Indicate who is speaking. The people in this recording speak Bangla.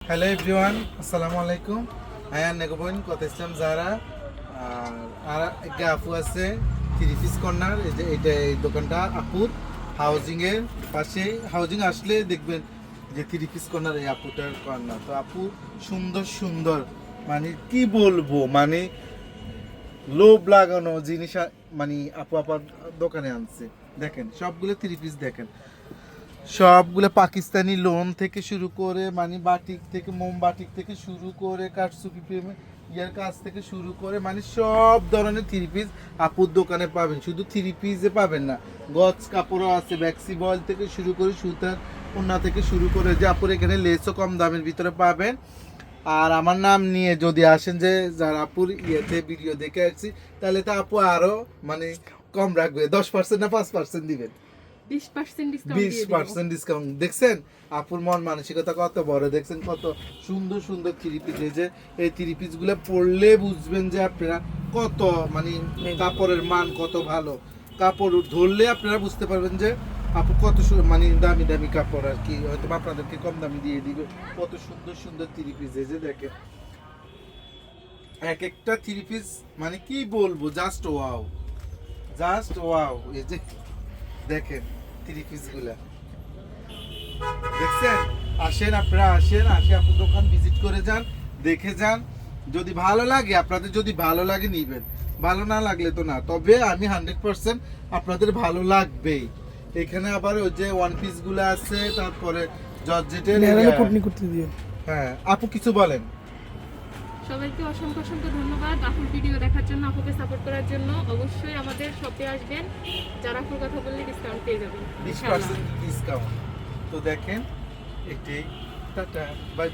Speaker 1: হ্যালো এভরিওয়ান, আসসালামু আলাইকুম। হ্যাঁ নেগোবইন কত ইসলাম যারা আর একটা আপু আছে থ্রি পিস কর্নার। এই যে এইটা এই দোকানটা আপুর হাউজিংয়ের পাশে। হাউজিং আসলে দেখবেন যে থ্রি পিস কর্নার এই আপুটার কর্নার। তো আপু সুন্দর সুন্দর মানে কি বলবো, মানে লোভ লাগানো জিনিস মানে আপু আপার দোকানে আনছে। দেখেন সবগুলো থ্রি পিস, দেখেন সবগুলো পাকিস্তানি লোন থেকে শুরু করে মানে বাটিক থেকে মোমবাটিক থেকে শুরু করে কাঠসুপি ইয়ার কাজ থেকে শুরু করে মানে সব ধরনের থ্রি পিস আপুর দোকানে পাবেন। শুধু থ্রি পিসে পাবেন না, গজ কাপড়ও আছে, ব্যাক্সি বয়েল থেকে শুরু করে সুতার ওন্না থেকে শুরু করে যে আপুর এখানে লেসও কম দামের ভিতরে পাবেন। আর আমার নাম নিয়ে যদি আসেন যে যারা আপুর ইয়েতে ভিডিও দেখে আসছি, তাহলে তো আপু আরও মানে কম রাখবে, 10% না 5% দিবেন।
Speaker 2: 20% ডিসকাউন্ট দিয়ে দিব।
Speaker 1: 20% ডিসকাউন্ট। দেখছেন আপুর মন মানসিকতা কত বড়, দেখছেন কত সুন্দর সুন্দর থ্রি পিস। এই যে এই থ্রি পিস গুলো পরলে বুঝবেন যে আপনারা কত মানে কাপড়ের মান কত ভালো। কাপড় ধরলে আপনারা বুঝতে পারবেন যে আপু কত মানে দামি দামি কাপড় আর কি, হয়তো আপনাদেরকে কম দামি দিয়ে দিবে। কত সুন্দর সুন্দর থ্রি পিস, এই যে দেখেন এক একটা থ্রি পিস মানে কি বলবো, জাস্ট ওয়াও, জাস্ট ওয়াও। এই যে দেখেন থ্রি পিস গুলা, দেখছেন? আসেন আপনারা, আসেন, আসে আপনার দোকান ভিজিট করে যান, দেখে যান। যদি ভালো লাগে আপনাদের, যদি ভালো লাগে নিবেন, ভালো না লাগলে তো না। তবে আমি 100% আপনাদের ভালো লাগবেই। এখানে আবার ওই যে ওয়ান পিস গুলো আছে, তারপরে জর্জেটের। হ্যাঁ আপু কিছু বলেন।
Speaker 2: সবাইকে অসংখ্য অসংখ্য ধন্যবাদ আপুর ভিডিও দেখার জন্য, আপুকে সাপোর্ট করার জন্য। অবশ্যই আমাদের শপে আসবেন, যারা আপুর কথা বললে ডিসকাউন্ট পেয়ে যাবেন
Speaker 1: 20% ডিসকাউন্ট। তো দেখেন এটাই, টাটা বাই।